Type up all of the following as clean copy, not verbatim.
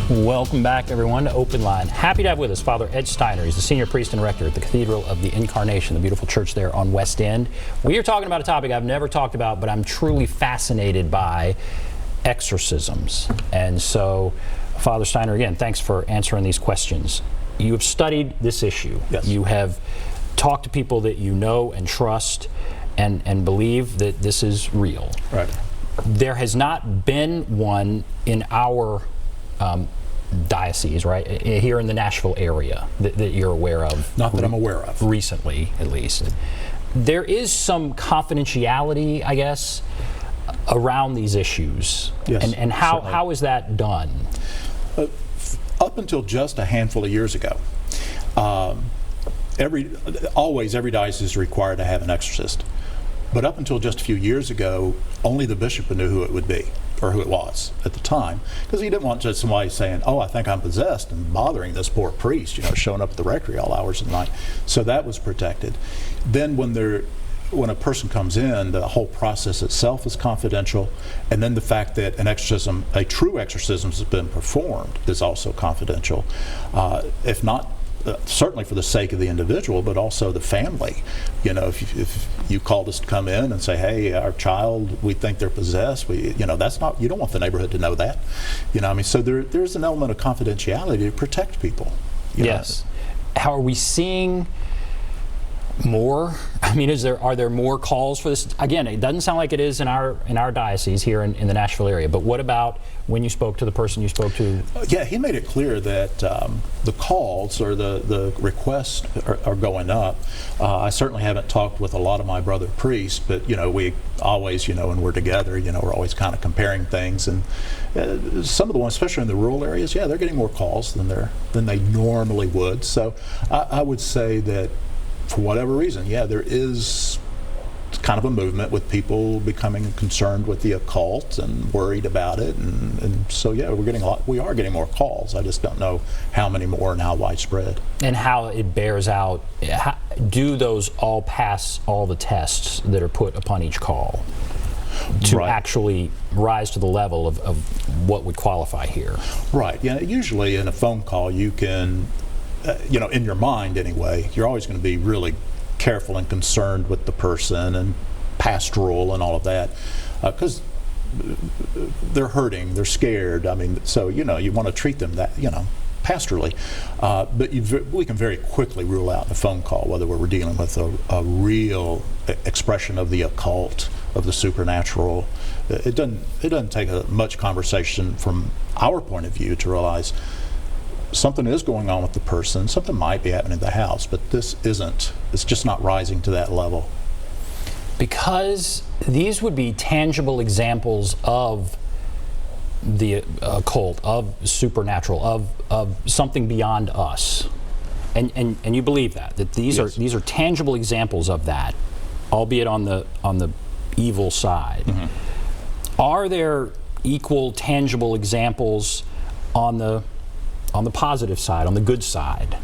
Welcome back, everyone, to OpenLine. Happy to have with us Father Ed Steiner. He's the senior priest and rector at the Cathedral of the Incarnation, the beautiful church there on West End. We are talking about a topic I've never talked about, but I'm truly fascinated by: exorcisms. And so, Father Steiner, again, thanks for answering these questions. You have studied this issue. Yes. You have talked to people that you know and trust and believe that this is real. Right. There has not been one in our diocese, right, here in the Nashville area that you're aware of. Not that I'm aware of. Recently, at least. There is some confidentiality, I guess, around these issues. Yes, and how is that done? Up until just a handful of years ago, every diocese is required to have an exorcist. But up until just a few years ago, only the bishop knew who it would be, or who it was at the time, because he didn't want just somebody saying, "Oh, I think I'm possessed," and bothering this poor priest, showing up at the rectory all hours of the night. So that was protected. Then when a person comes in, the whole process itself is confidential, and then the fact that an exorcism, a true exorcism, has been performed is also confidential, if not certainly for the sake of the individual, but also the family. If you called us to come in and say, "Hey, our child, we think they're possessed," that's not, you don't want the neighborhood to know that. So there's an element of confidentiality to protect people. Yes. How are we seeing more? I mean, are there more calls for this? Again, it doesn't sound like it is in our diocese here in the Nashville area, but what about when you spoke to the person you spoke to? Yeah, he made it clear that the calls or the requests are going up. I certainly haven't talked with a lot of my brother priests, but we always, when we're together, we're always kind of comparing things, and some of the ones, especially in the rural areas, they're getting more calls than they normally would. So I would say that, for whatever reason, there is kind of a movement with people becoming concerned with the occult and worried about it, and so we are getting more calls. I just don't know how many more and how widespread. And how it bears out. Do those all pass all the tests that are put upon each call to actually rise to the level of what would qualify here? Right. Usually in a phone call you can, in your mind anyway, you're always going to be really careful and concerned with the person and pastoral and all of that, because they're hurting, they're scared. So you want to treat them that pastorally, but we can very quickly rule out in a phone call whether we're dealing with a real expression of the occult, of the supernatural. It doesn't take much conversation from our point of view to realize something is going on with the person, something might be happening in the house, but this isn't. It's just not rising to that level. Because these would be tangible examples of the occult, of supernatural, of something beyond us. And you believe that these are tangible examples of that, albeit on the evil side. Mm-hmm. Are there equal tangible examples on the positive side, on the good side?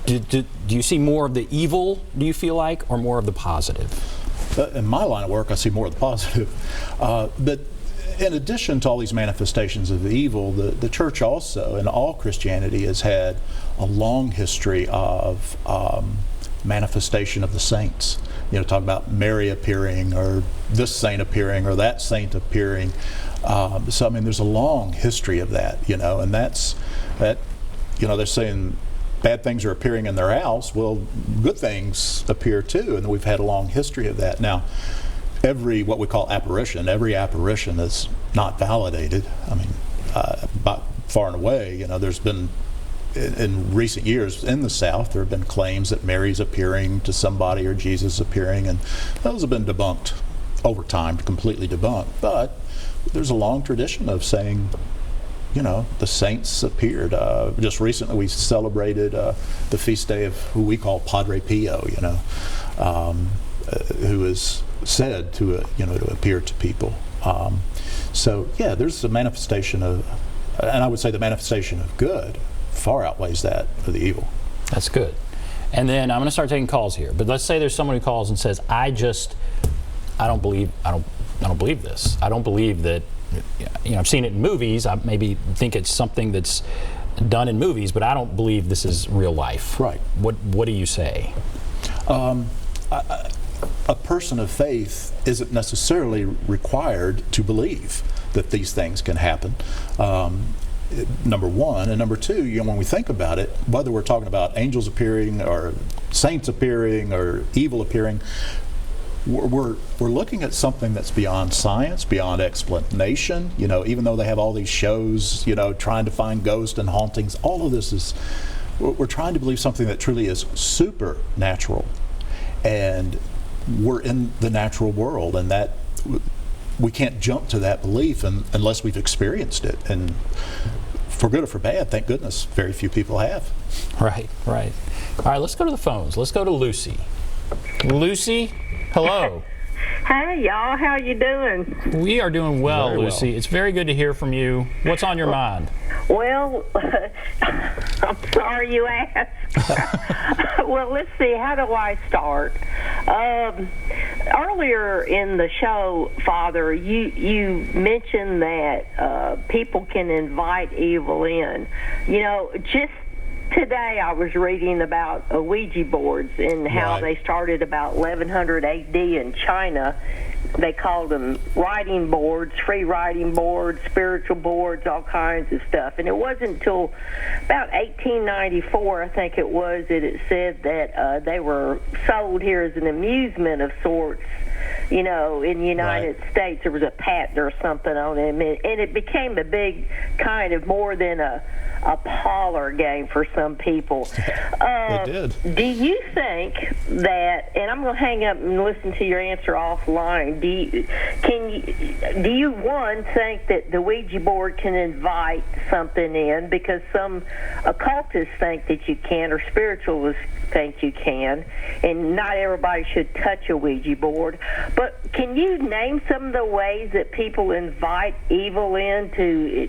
Do you see more of the evil, do you feel like, or more of the positive? In my line of work, I see more of the positive. But in addition to all these manifestations of the evil, the church also, and all Christianity, has had a long history of manifestation of the saints. Talk about Mary appearing, or this saint appearing, or that saint appearing. So there's a long history of that, and that's that. They're saying bad things are appearing in their house. Well, good things appear too, and we've had a long history of that. Now, what we call apparition, every apparition is not validated. By far and away, there's been, in recent years in the South, there have been claims that Mary's appearing to somebody or Jesus appearing, and those have been debunked over time, completely debunked. But there's a long tradition of saying, the saints appeared. Just recently we celebrated the feast day of who we call Padre Pio, who is said to appear to people. There's a manifestation of, and I would say the manifestation of good far outweighs that of the evil. That's good. And then I'm going to start taking calls here. But let's say there's someone who calls and says, I don't believe this. I don't believe that I've seen it in movies. I maybe think it's something that's done in movies, but I don't believe this is real life. Right. What do you say? A person of faith isn't necessarily required to believe that these things can happen. Number one, and number two, when we think about it, whether we're talking about angels appearing or saints appearing or evil appearing, we're looking at something that's beyond science, beyond explanation. Even though they have all these shows, trying to find ghosts and hauntings, all of this is, we're trying to believe something that truly is supernatural. And we're in the natural world, and that we can't jump to that belief unless we've experienced it. And for good or for bad, thank goodness, very few people have. Right. All right, let's go to the phones. Let's go to Lucy. Lucy, hello. Hey, y'all. How you doing? We are doing well, Very Lucy. well. It's very good to hear from you. What's on your mind? Well, I'm sorry you asked. Well, let's see. How do I start? Earlier in the show, Father, you mentioned that people can invite evil in. Just today I was reading about Ouija boards and how they started about 1100 AD in China. They called them writing boards, free writing boards, spiritual boards, all kinds of stuff. And it wasn't until about 1894, I think it was, that it said that they were sold here as an amusement of sorts. In the United States, there was a patent or something on them, and it became a big kind of more than a parlor game for some people. It did. Do you think that, and I'm going to hang up and listen to your answer offline, do you one, think that the Ouija board can invite something in, because some occultists think that you can, or spiritualists think you can, and not everybody should touch a Ouija board. But can you name some of the ways that people invite evil in to,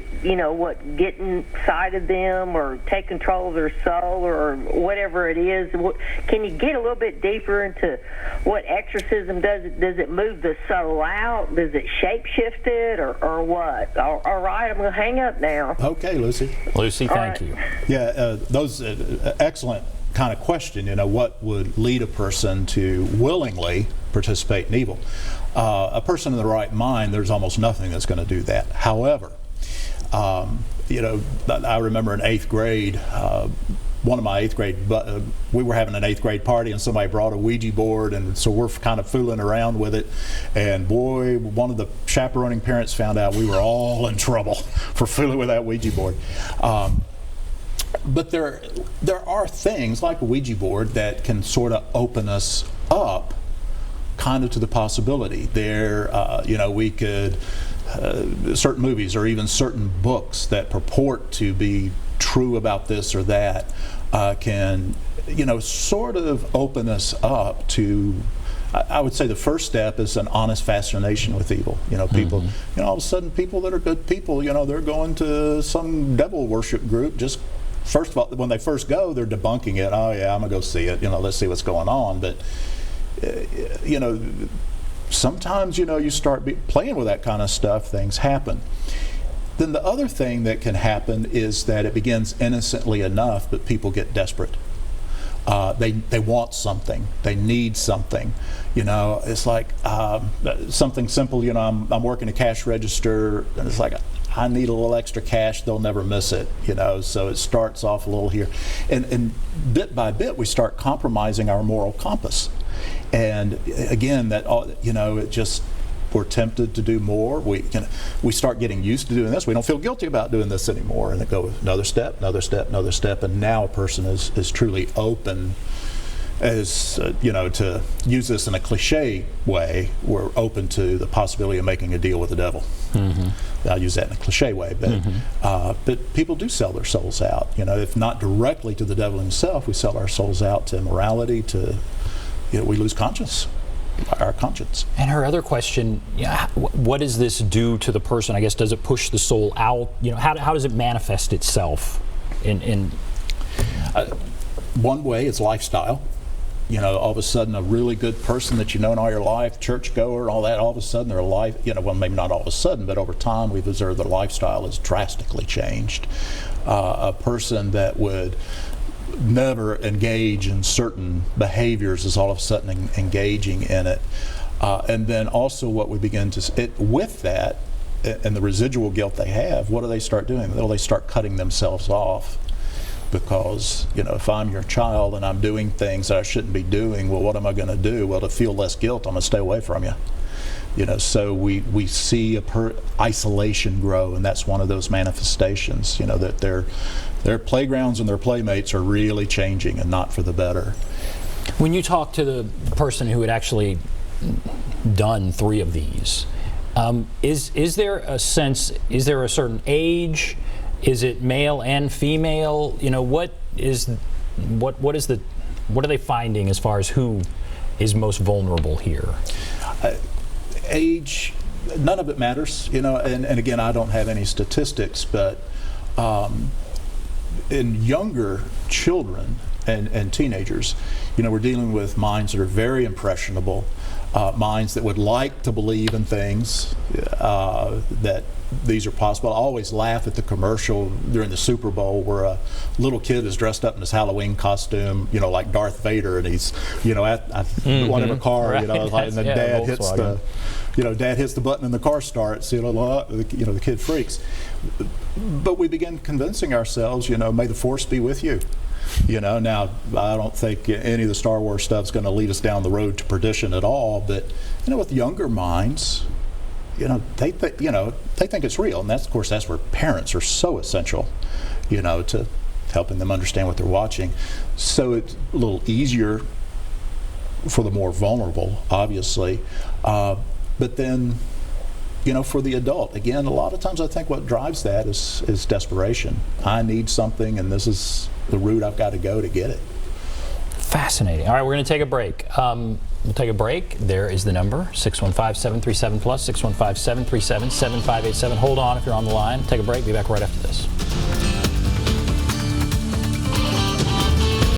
get inside of them or take control of their soul or whatever it is? Can you get a little bit deeper into what exorcism does? Does it move the soul out? Does it shapeshift it, or what? All right, I'm going to hang up now. Okay, Lucy. Lucy, thank you. Yeah, those excellent kind of question. What would lead a person to willingly participate in evil? A person in the right mind, there's almost nothing that's going to do that. However, I remember in 8th grade, one of my 8th grade, we were having an 8th grade party, and somebody brought a Ouija board, and so we're kind of fooling around with it. And boy, one of the chaperoning parents found out we were all in trouble for fooling with that Ouija board. But there are things like a Ouija board that can sort of open us up kind of to the possibility. We could, certain movies or even certain books that purport to be true about this or that can, sort of open us up to, I would say the first step is an honest fascination with evil. People, all of a sudden people that are good people, they're going to some devil worship group. Just first of all, when they first go, they're debunking it. Oh yeah, I'm gonna go see it. Let's see what's going on. But sometimes you start playing with that kind of stuff, things happen. Then the other thing that can happen is that it begins innocently enough, but people get desperate. They want something. They need something. It's like something simple. I'm working a cash register, and it's like, I need a little extra cash. They'll never miss it. So it starts off a little here, and bit by bit we start compromising our moral compass. And again, it just, we're tempted to do more. We start getting used to doing this. We don't feel guilty about doing this anymore, and it goes another step, another step, another step, and now a person is truly open. As to use this in a cliche way, we're open to the possibility of making a deal with the devil. I'll use that in a cliche way, but people do sell their souls out. If not directly to the devil himself, we sell our souls out to immorality. We lose our conscience. And her other question, what does this do to the person? I guess, does it push the soul out? How does it manifest itself in one way is lifestyle. all of a sudden a really good person that you've known all your life, churchgoer, all that, all of a sudden their life, well, maybe not all of a sudden, but over time we've observed their lifestyle has drastically changed. A person that would never engage in certain behaviors is all of a sudden engaging in it. And then also what we begin to, with that, and the residual guilt they have, what do they start doing? Well, they start cutting themselves off. Because, if I'm your child and I'm doing things that I shouldn't be doing, well, what am I going to do? Well, to feel less guilt, I'm going to stay away from you. So we see isolation grow, and that's one of those manifestations, that their playgrounds and their playmates are really changing and not for the better. When you talk to the person who had actually done 3 of these, is there a sense, is there a certain age? Is it male and female? What are they finding as far as who is most vulnerable here? Age, none of it matters, and again, I don't have any statistics, but in younger children and teenagers, we're dealing with minds that are very impressionable, minds that would like to believe in things that these are possible. I always laugh at the commercial during the Super Bowl where a little kid is dressed up in his Halloween costume, like Darth Vader, and he's, at whatever car, right. And then Dad hits the, Dad hits the button and the car starts, the kid freaks. But we begin convincing ourselves, may the Force be with you. Now I don't think any of the Star Wars stuff's going to lead us down the road to perdition at all, but with younger minds, they think it's real, and of course that's where parents are so essential, to helping them understand what they're watching. So it's a little easier for the more vulnerable, obviously, but then, for the adult, again, a lot of times I think what drives that is desperation. I need something, and this is the route I've got to go to get it. Fascinating. All right, we're going to take a break. We'll take a break. There is the number, 615-737-PLUS, 615-737-7587. Hold on if you're on the line. Take a break. Be back right after this.